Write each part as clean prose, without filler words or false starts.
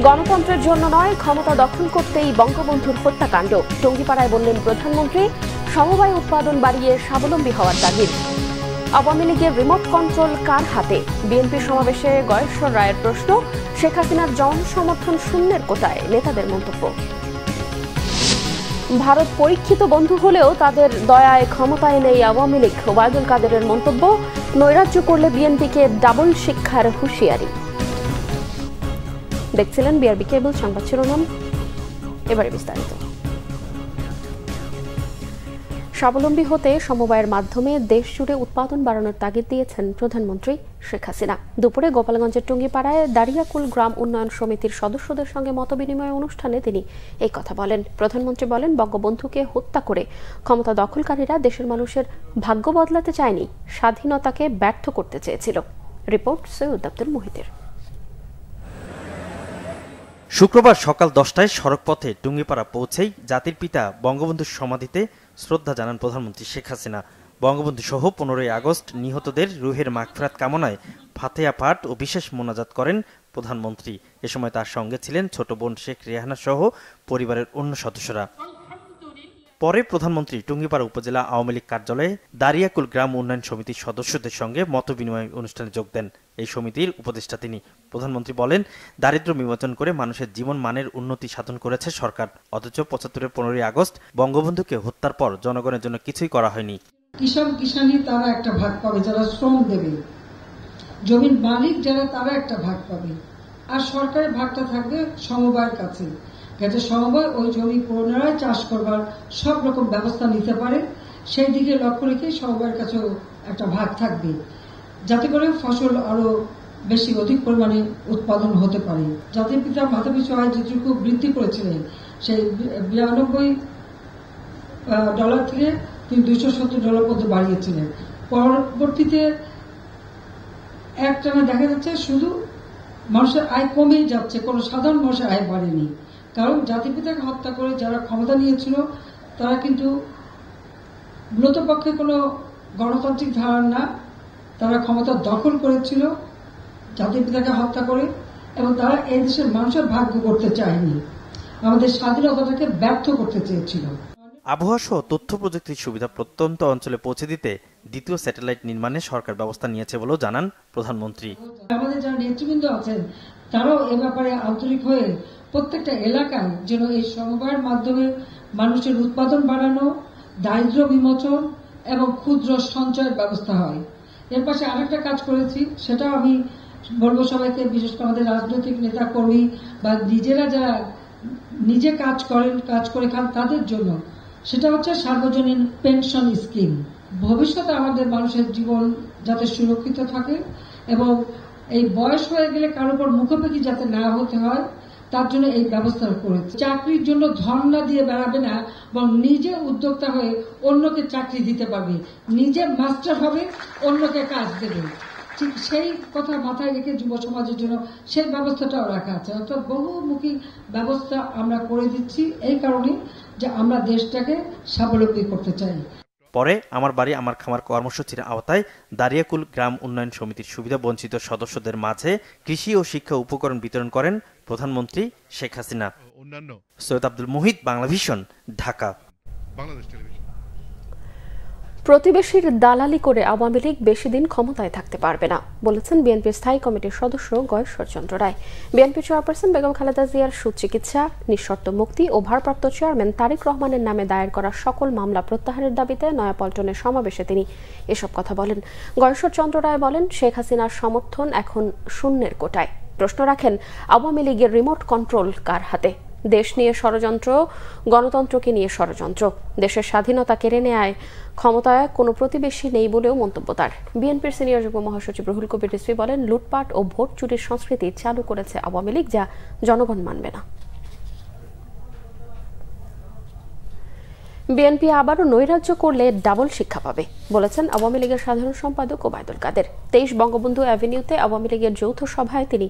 গণতন্ত্রের জন্য নয়, ক্ষমতা দখল করতেই বঙ্গবন্ধুর হত্যাকাণ্ড। টঙ্গীপাড়ায় বললেন প্রধানমন্ত্রী, সমবায় উৎপাদন বাড়িয়ে স্বাবলম্বী হওয়ার তাগিদ। আওয়ামী লীগের রিমোট কন্ট্রোল কার হাতে? বিএনপি সমাবেশে গয়েশ্বর রায়ের প্রশ্ন। শেখ হাসিনার জনসমর্থন শূন্যের কোটায়, নেতাদের মন্তব্য। ভারত পরীক্ষিত বন্ধু হলেও তাদের দয়ায় ক্ষমতায় নেই আওয়ামী লীগ, ওবায়দুল কাদেরের মন্তব্য। নৈরাজ্য করলে বিএনপিকে ডাবল শিক্ষার হুঁশিয়ারি। দেখছিলেন বিআরবি কেবল সংবাদ শিরোনাম, এবারে বিস্তারিত। স্বাবলম্বী হতে সমবায়ের মাধ্যমে দেশ জুড়ে উৎপাদন বাড়ানোর তাগিদ দিয়েছেন প্রধানমন্ত্রী শেখ হাসিনা। দুপুরে গোপালগঞ্জের টঙ্গীপাড়ায় দারিয়াকুল গ্রাম উন্নয়ন সমিতির সদস্যদের সঙ্গে মতবিনিময় অনুষ্ঠানে তিনি এই কথা বলেন। প্রধানমন্ত্রী বলেন, বঙ্গবন্ধুকে হত্যা করে ক্ষমতা দখলকারীরা দেশের মানুষের ভাগ্য বদলাতে চায়নি, স্বাধীনতাকে ব্যর্থ করতে চেয়েছিল। রিপোর্ট সৈয়দ আব্দুল মুহিতের। শুক্রবার সকাল 10টায় সড়কপথে টুঙ্গিপাড়া পৌঁছেই জাতির পিতা বঙ্গবন্ধুর সমাধিতে শ্রদ্ধা জানান প্রধানমন্ত্রী শেখ হাসিনা। বঙ্গবন্ধু সহ 15ই আগস্ট নিহতদের রুহের মাগফিরাত কামনায় ফাতেহা পাঠ ও বিশেষ মোনাজাত করেন প্রধানমন্ত্রী। এ সময় তার সঙ্গে ছিলেন ছোট বোন শেখ রেহানা সহ পরিবারের অন্য সদস্যরা। পরে প্রধানমন্ত্রী টুঙ্গিপাড়া উপজেলা আওয়ামী লীগ কার্যালয়ে দারিয়াকুল গ্রাম উন্নয়ন সমিতির সদস্যদের সঙ্গে মতবিনিময় অনুষ্ঠানে যোগ দেন। এই সমিতির উপদেষ্টা তিনি। প্রধানমন্ত্রী বলেন, দারিদ্র্য বিমোচন করে মানুষের জীবন মানের উন্নতি সাধন করেছে সরকার, অথচ 75-এর 15ই আগস্ট বঙ্গবন্ধুকে হত্যার পর জনগণের জন্য কিছুই করা হয়নি। কৃষক কিষানি তারা একটা ভাগ পাবে, যারা শ্রম দেবে, জমির মালিক যারা তারা একটা ভাগ পাবে, আর সরকারের ভাগটা থাকবে সমবায়ের কাছে, যাতে সমবায় ওই জমি পুনরায় চাষ করবার সব রকম ব্যবস্থা নিতে পারে। সেই দিকে লক্ষ্য রেখে সমবায়ের কাছেও একটা ভাগ থাকবে, যাতে করে ফসল আরো বেশি অধিক পরিমাণে উৎপাদন হতে পারে। জাতির পিতা মাথাপিছু আয় যেটুকু বৃদ্ধি করেছিলেন, সেই $92 থেকে তিনি $270 পর্যন্ত বাড়িয়েছিলেন। পরবর্তীতে একটানা দেখা যাচ্ছে শুধু মানুষের আয় কমেই যাচ্ছে, কোনো সাধারণ মানুষের আয় বাড়েনি। কারণ জাতির পিতাকে হত্যা করে যারা ক্ষমতা নিয়েছিল তারা কিন্তু মূলত পক্ষে কোনো গণতান্ত্রিক ধারা না, তারা ক্ষমতা দখল করেছিল জাতির পিতাকে হত্যা করে, এবং তারা এই দেশের মানুষের ভাগ্য করতে চায়নি, আমাদের স্বাধীনতাটাকে ব্যর্থ করতে চেয়েছিল। আবহাওয়া সহ তথ্য প্রযুক্তির সুবিধা প্রত্যন্ত অঞ্চলে পৌঁছে দিতে দ্বিতীয় স্যাটেলাইট নির্মাণে সরকার ব্যবস্থা নিয়েছে বলেও জানান প্রধানমন্ত্রী। আমাদের যারা নেতৃবৃন্দ আছেন তারাও এ ব্যাপারে আন্তরিক হয়ে প্রত্যেকটা এলাকায় যেন এই সমবায়ের মাধ্যমে মানুষের উৎপাদন বাড়ানো, দারিদ্র্য বিমোচন এবং ক্ষুদ্র সঞ্চয়ের ব্যবস্থা হয়। এর পাশে আরেকটা কাজ করেছি, সেটাও আমি বলবো সবাইকে, বিশেষ করে আমাদের রাজনৈতিক নেতা কর্মী বা নিজেরা যারা নিজে কাজ করে খান তাদের জন্য, সেটা হচ্ছে সার্বজনীন পেনশন স্কিম। ভবিষ্যতে আমাদের মানুষের জীবন যাতে সুরক্ষিত থাকে এবং এই বয়স হয়ে গেলে কারোর উপর মুখোমুখি যাতে না হতে হয়, তার জন্য এই ব্যবস্থা করেছে। চাকরির জন্য ধর্ণা দিয়ে বেড়াবে না, এবং নিজে উদ্যোক্তা হয়ে অন্যকে চাকরি দিতে পারবে, নিজে মাস্টার হবে, অন্যকে কাজ দেবে। ঠিক সেই কথা মাথায় রেখে যুব সমাজের জন্য সেই ব্যবস্থাটাও রাখা আছে। অর্থাৎ বহুমুখী ব্যবস্থা আমরা করে দিচ্ছি এই কারণে যে আমরা দেশটাকে স্বাবলম্বী করতে চাই। পরে আমার বাড়ি আমার খামার কর্মসূচির আওতায় দারিয়াকুল গ্রাম উন্নয়ন সমিতির সুবিধা বঞ্চিত সদস্যদের মাঝে কৃষি ও শিক্ষা উপকরণ বিতরণ করেন প্রধানমন্ত্রী শেখ হাসিনা। সৈয়দ আব্দুল মুহিত, বাংলাভিশন, ঢাকা। প্রতিবেশীর দালালি করে আওয়ামী লীগ বেশি দিন ক্ষমতায় থাকতে পারবে না বলেছেন বিএনপির স্থায়ী কমিটির সদস্য গয়েশ্বর চন্দ্র রায়। বিএনপি চেয়ারপারসন বেগম খালেদা জিয়ার সুচিকিৎসা, নিঃশর্ত মুক্তি ও ভারপ্রাপ্ত চেয়ারম্যান তারেক রহমানের নামে দায়ের করা সকল মামলা প্রত্যাহারের দাবিতে নয়াপল্টনের সমাবেশে তিনি এসব কথা বলেন। গয়েশ্বর চন্দ্র রায় বলেন, শেখ হাসিনার সমর্থন এখন শূন্যের কোটায়। প্রশ্ন রাখেন, আওয়ামী লীগের রিমোট কন্ট্রোল কার হাতে? দেশ নিয়ে ষড়যন্ত্র, গণতন্ত্রকে নিয়ে ষড়যন্ত্র, দেশের স্বাধীনতা কেড়ে নেয় ক্ষমতায় কোনো প্রতিবেশী নেই বলেও মন্তব্য তার। বিএনপির সিনিয়র যুগ্ম মহাসচিব রুহুল কবির রিজভী বলেন, লুটপাট ও ভোট চুরির সংস্কৃতি চালু করেছে আওয়ামী লীগ, যা জনগণ মানবে না। বিএনপি আবারও নৈরাজ্য করলে ডাবল শিক্ষা পাবে বলেছেন আওয়ামী লীগের সাধারণ সম্পাদক ওবায়দুল কাদের। 23 বঙ্গবন্ধু অ্যাভিনিউতে আওয়ামী লীগের যৌথ সভায় তিনি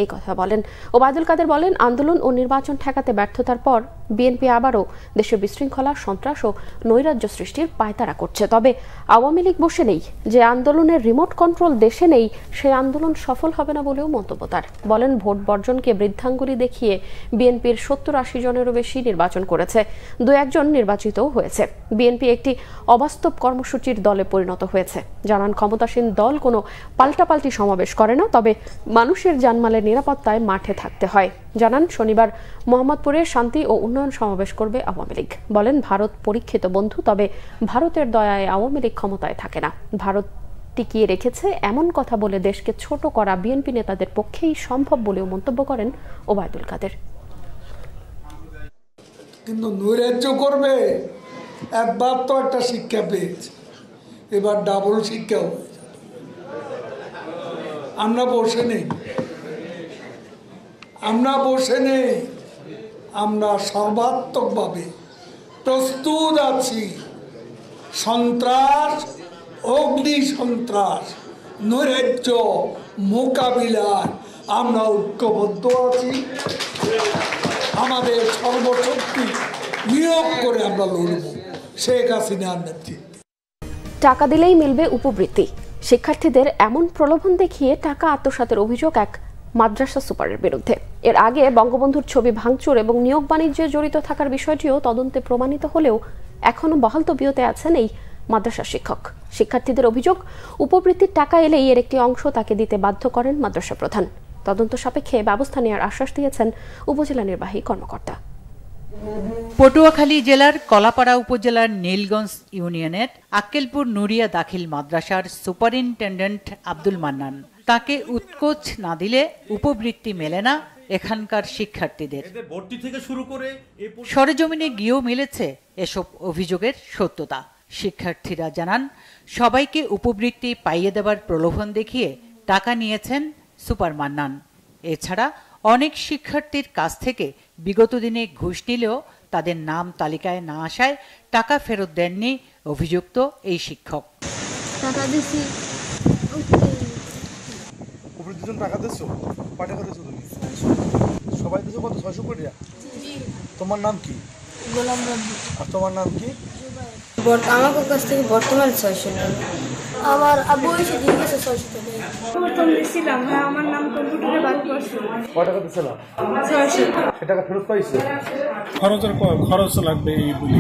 এই কথা বলেন। ওবায়দুল কাদের বলেন, আন্দোলন ও নির্বাচন ঠেকাতে ব্যর্থতার পর বিএনপি আবারও দেশে বিশৃঙ্খলা, সন্ত্রাস ও নৈরাজ্য সৃষ্টির পায়তারা করছে। তবে আওয়ামী লীগ বসে নেই। যে আন্দোলনের রিমোট কন্ট্রোল দেশে নেই, সেই আন্দোলন সফল হবে না বলেও মন্তব্য তার। বলেন, ভোট বর্জনকে বৃদ্ধাঙ্গুলি দেখিয়ে বিএনপির 70-80 জনেরও বেশি নির্বাচন করেছে, 2-1 জন নির্বাচিতও হয়েছে। বিএনপি একটি অবাস্তব কর্মসূচির দলে পরিণত হয়েছে। জানান, ক্ষমতাসীন দল কোনো পাল্টাপাল্টি সমাবেশ করে না, তবে মানুষের জানমালের নিরাপত্তায় মাঠে থাকতে হয়। জানান, শনিবার মোহাম্মদপুরে শান্তি ও উন্নয়ন সমাবেশ করবে আওয়ামী লীগ। বলেন, ভারত পরীক্ষিত বন্ধু, তবে ভারতের দয়ায় আওয়ামী লীগ ক্ষমতায় থাকে না। ভারত টিকিয়ে রেখেছে এমন কথা বলে দেশকে ছোট করা বিএনপি নেতাদের পক্ষেই সম্ভব বলেও মন্তব্য করেন ওবায়দুল কাদের। কিন্তু নৈরাজ্য করবে, একবার তো একটা শিক্ষা পেয়েছে, এবার ডাবল শিক্ষা হয়ে যাবে। আমরা বসে নেই, আমরা সর্বাত্মকভাবে প্রস্তুত আছি। সন্ত্রাস, অগ্নি সন্ত্রাস, নৈরাজ্য মোকাবিলায় আমরা ঐক্যবদ্ধ আছি। আমাদের সর্বশক্তি নিয়োগ করে আমরা লড়ব শেখ হাসিনার নেতৃত্বে। টাকা দিলেই মিলবে উপবৃত্তি, শিক্ষার্থীদের এমন প্রলোভন দেখিয়ে টাকা আত্মসাতের অভিযোগ এক মাদ্রাসা সুপারের বিরুদ্ধে। এর আগে বঙ্গবন্ধুর ছবি ভাঙচুর এবং নিয়োগ বাণিজ্যে জড়িত থাকার বিষয়টিও তদন্তে প্রমাণিত হলেও এখনো বহাল তবিয়তে আছেন এই মাদ্রাসা শিক্ষক। শিক্ষার্থীদের অভিযোগ, উপবৃত্তির টাকা এলেই এর একটি অংশ তাকে দিতে বাধ্য করেন মাদ্রাসা প্রধান। তদন্ত সাপেক্ষে ব্যবস্থা নেওয়ার আশ্বাস দিয়েছেন উপজেলা নির্বাহী কর্মকর্তা। পটুয়াখালী জেলার কলাপাড়া উপজেলার নীলগঞ্জ ইউনিয়নের আক্কেলপুর নুরিয়া দাখিল মাদ্রাসার সুপারিনটেন্ডেন্ট আব্দুল মান্নান, তাকে উৎকোচ না দিলে উপবৃত্তি মেলে না এখানকার শিক্ষার্থীদের। সরেজমিনে গিয়েও মিলেছে এসব অভিযোগের সত্যতা। শিক্ষার্থীরা জানান, সবাইকে উপবৃত্তি পাইয়ে দেবার প্রলোভন দেখিয়ে টাকা নিয়েছেন সুপার মান্নান। এছাড়া অনেক শিক্ষার্থীর কাছ থেকে বিগত দিনে ঘুষ নিলেও তাদের নাম তালিকায় না আসায় টাকা ফেরত দেননি অভিযুক্ত এই শিক্ষক। টাকা দিছি, টাকা দিছো? কয় টাকা দিছো তুমি? সবাই দিছো কত? 600 কোটি। তোমার নাম কি? গোলাম রব্বি। আর তোমার নাম কি? আমার কাছ থেকে বর্তমান 600 টাকা। আমার আব্বু এসে দিয়ে গেছে 600 টাকা। প্রথম দিছিলাম, হ্যাঁ, আমার নাম কম্পিউটারে বাদ করছে। কয় টাকা দিছিলাম? 600। সে টাকা ফেরত পাইছে? খরচ লাগবে এই বলি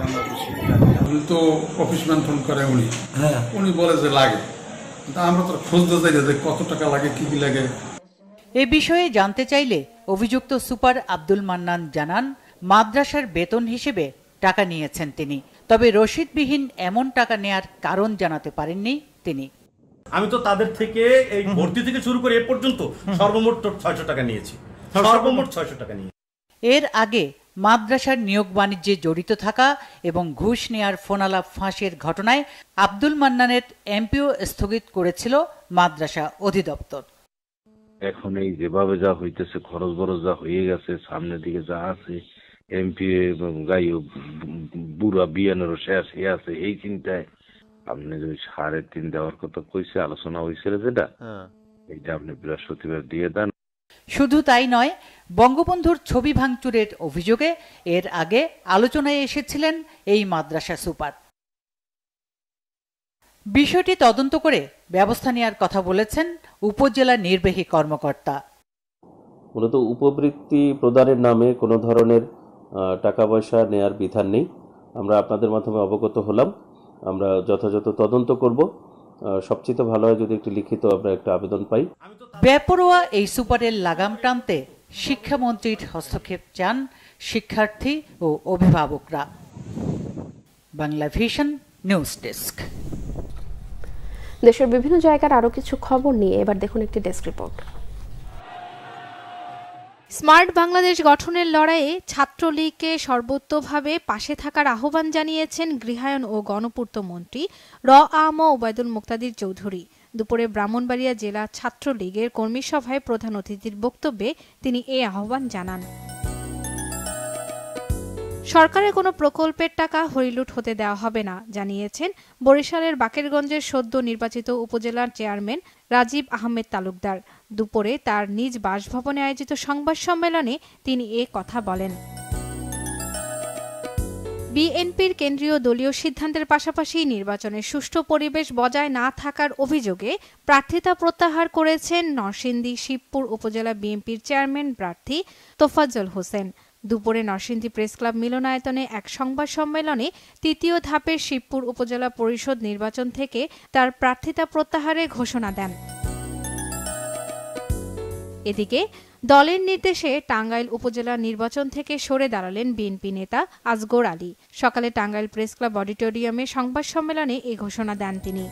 আমরা তো অফিস মেনটেন করে উনি। হ্যাঁ, উনি বলে যে লাগে, আমরা তো খুঁজতে চাই যে কত টাকা লাগে, কি কি লাগে। এ বিষয়ে জানতে চাইলে অভিযুক্ত সুপার আব্দুল মান্নান জানান, মাদ্রাসার বেতন হিসেবে টাকা নিয়েছেন তিনি, তবে রসিদবিহীন এমন টাকা নেয়ার কারণ জানাতে পারেননি তিনি। আমি তো তাদের থেকে এই ভর্তি থেকে শুরু করে এ পর্যন্ত সর্বমোট 600 টাকা নিয়েছি, সর্বমোট 600 টাকা নিয়েছি। এর আগে মাদ্রাসার নিয়োগ বাণিজ্যে জড়িত থাকা এবং ঘুষ নেয়ার ফোনালাপ ফাঁসের ঘটনায় আব্দুল মান্নানের এমপিও স্থগিত করেছিল মাদ্রাসা অধিদপ্তর। এখন এই যেভাবে যা হইতেছে, খরচ বরচ যা হয়ে গেছে, সামনের দিকে যা আছে, এমপি এবং গাই বুড়া বিয়ানেরও শেষ হয়ে আছে, এই চিন্তায় আপনি যদি 3.5 দেওয়ার কথা কইছে, আলোচনা হয়েছিল যেটা, এইটা আপনি বৃহস্পতিবার দিয়ে দেন। শুধু তাই নয়, বঙ্গবন্ধুর ছবি ভাঙচুরের অভিযোগে এর আগে আলোচনায় এসেছিলেন এই মাদ্রাসা সুপার। বিষয়টি তদন্ত করে ব্যবস্থা নেওয়ার কথা বলেছেন উপজেলা নির্বাহী কর্মকর্তা। মূলত উপবৃত্তি প্রদানের নামে কোনো ধরনের টাকা পয়সা নেয়ার বিধান নেই। আমরা আপনাদের মাধ্যমে অবগত হলাম, আমরা যথাযথ তদন্ত করব। সবচেয়ে ভালো হয় যদি একটি লিখিত আমরা একটা আবেদন পাই। বেপরোয়া এই সুপারের লাগাম টানতে শিক্ষামন্ত্রীর হস্তক্ষেপ চান শিক্ষার্থী ও অভিভাবকরা। Bangla vision news desk. দেশের বিভিন্ন জায়গার আরো কিছু খবর নিয়ে এবার দেখুন একটি ডেস্ক রিপোর্ট। স্মার্ট বাংলাদেশ গঠনের লড়াইয়ে ছাত্রলীগকে সর্বোচ্চভাবে পাশে থাকার আহ্বান জানিয়েছেন গৃহায়ন ও গণপূর্ত মন্ত্রী আম ওবায়দুল মুক্তাদির চৌধুরী। দুপুরে ব্রাহ্মণবাড়িয়া জেলা ছাত্রলীগের কর্মী সভায় প্রধান অতিথির বক্তব্যে তিনি এই আহ্বান জানান। সরকারের কোনো প্রকল্পের টাকা হরিলুট হতে দেওয়া হবে না জানিয়েছেন বরিশালের বাকেরগঞ্জের সদ্য নির্বাচিত উপজেলার চেয়ারম্যান রাজীব আহমেদ তালুকদার। দুপুরে তার নিজ বাসভবনে আয়োজিত সংবাদ সম্মেলনে তিনি এ কথা বলেন। বিএনপির কেন্দ্রীয় দলীয় সিদ্ধান্তের পাশাপাশি নির্বাচনের সুষ্ঠু পরিবেশ বজায় না থাকার অভিযোগে প্রার্থিতা প্রত্যাহার করেছেন নরসিংদী শিবপুর উপজেলা বিএনপির চেয়ারম্যান প্রার্থী তোফাজ্জল হোসেন। দুপুরে নরসিংদী প্রেস ক্লাব মিলনায়তনে এক সংবাদ সম্মেলনে তৃতীয় ধাপের শিবপুর উপজেলা পরিষদ নির্বাচন থেকে তার প্রার্থিতা প্রত্যাহারের ঘোষণা দেন। এদিকে দলের নির্দেশে টাঙ্গাইল উপজেলা নির্বাচন থেকে সরে দাঁড়ালেন বিএনপি নেতা আসগর আলী। সকালে টাঙ্গাইল প্রেস ক্লাব অডিটোরিয়ামে সংবাদ সম্মেলনে এই ঘোষণা দেন তিনি।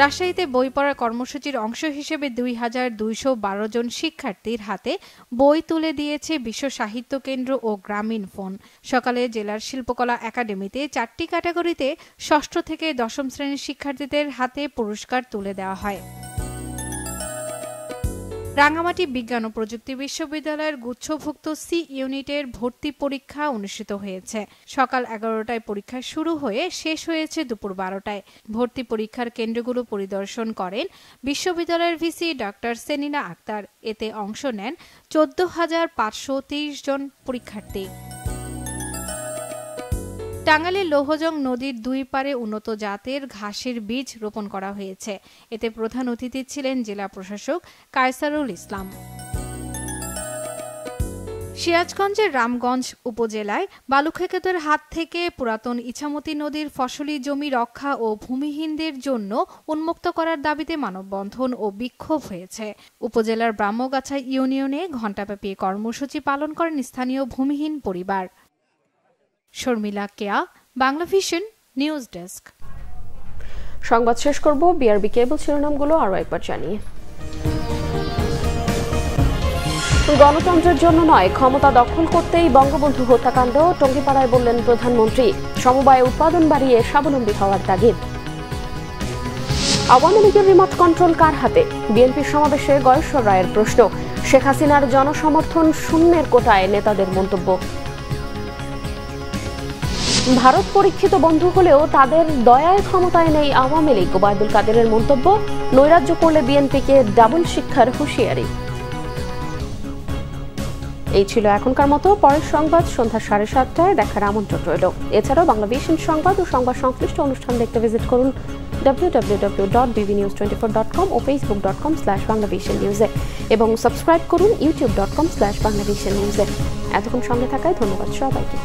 রাজশাহীতে বই পড়ার কর্মসূচির অংশ হিসেবে ২,২১২ জন শিক্ষার্থীর হাতে বই তুলে দিয়েছে বিশ্ব সাহিত্য কেন্দ্র ও গ্রামীণ ফোন। সকালে জেলার শিল্পকলা একাডেমিতে ৪টি ক্যাটাগরিতে ষষ্ঠ থেকে দশম শ্রেণীর শিক্ষার্থীদের হাতে পুরস্কার তুলে দেওয়া হয়। রাঙ্গামাটি বিজ্ঞান ও প্রযুক্তি বিশ্ববিদ্যালয়ের গুচ্ছভুক্ত সি ইউনিটের ভর্তি পরীক্ষা অনুষ্ঠিত হয়েছে। সকাল ১১টায় পরীক্ষা শুরু হয়ে শেষ হয়েছে দুপুর ১২টায়। ভর্তি পরীক্ষার কেন্দ্রগুলো পরিদর্শন করেন বিশ্ববিদ্যালয়ের ভিসি ডক্টর সেনিনা আক্তার। এতে অংশ নেন ১৪,৫২৩ জন পরীক্ষার্থী। টাঙ্গাইলের লৌহজং নদীর দুই পারে উন্নত জাতের ঘাসের বীজ রোপণ করা হয়েছে। এতে প্রধান অতিথি ছিলেন জেলা প্রশাসক কায়সারুল ইসলাম। সিরাজগঞ্জের রামগঞ্জ উপজেলায় বালুখেকদের হাত থেকে পুরাতন ইছামতি নদীর ফসলি জমি রক্ষা ও ভূমিহীনদের জন্য উন্মুক্ত করার দাবিতে মানববন্ধন ও বিক্ষোভ হয়েছে। উপজেলার ব্রাহ্মগাছা ইউনিয়নে ঘণ্টাব্যাপী কর্মসূচি পালন করেন স্থানীয় ভূমিহীন পরিবার। শর্মিলা কেয়া, বাংলা ভিশন নিউজ ডেস্ক। সংবাদ শেষ করব বিআরবি কেবল শিরোনামগুলো আরো একবার জানিয়ে। গণতন্ত্রের জন্য নয়, ক্ষমতা দখল করতেই বঙ্গবন্ধু হত্যাকাণ্ড, টঙ্গীপাড়ায় বললেন প্রধানমন্ত্রী। সমবায় উৎপাদন বাড়িয়ে স্বাবলম্বী হওয়ার তাগিদ। আওয়ামী লীগের রিমোট কন্ট্রোল কার হাতে? বিএনপির সমাবেশে গয়েশ্বর রায়ের প্রশ্ন। শেখ হাসিনার জনসমর্থন শূন্যের কোটায় নেতাদের মন্তব্য। ভারত পরীক্ষিত বন্ধু হলেও তাদের দয়ায় ক্ষমতায় নেই আওয়ামী লীগ, ওবায়দুল কাদেরের মন্তব্য। নৈরাজ্য করলে বিএনপিকে ডাবল শিক্ষার হুঁশিয়ারি। এই ছিল এখনকার মতো। পরের সংবাদ সন্ধ্যা 7:30টায় দেখার আমন্ত্রণ রইল। এছাড়াও বাংলা ভিশন সংবাদ ও সংবাদ সংশ্লিষ্ট অনুষ্ঠান দেখতে ভিজিট করুন www.bbnews24.com ও facebook.com/banglavisionnews এবং সাবস্ক্রাইব করুন youtube.com/banglavisionnews। এতক্ষণ সঙ্গে থাকায় ধন্যবাদ সবাইকে।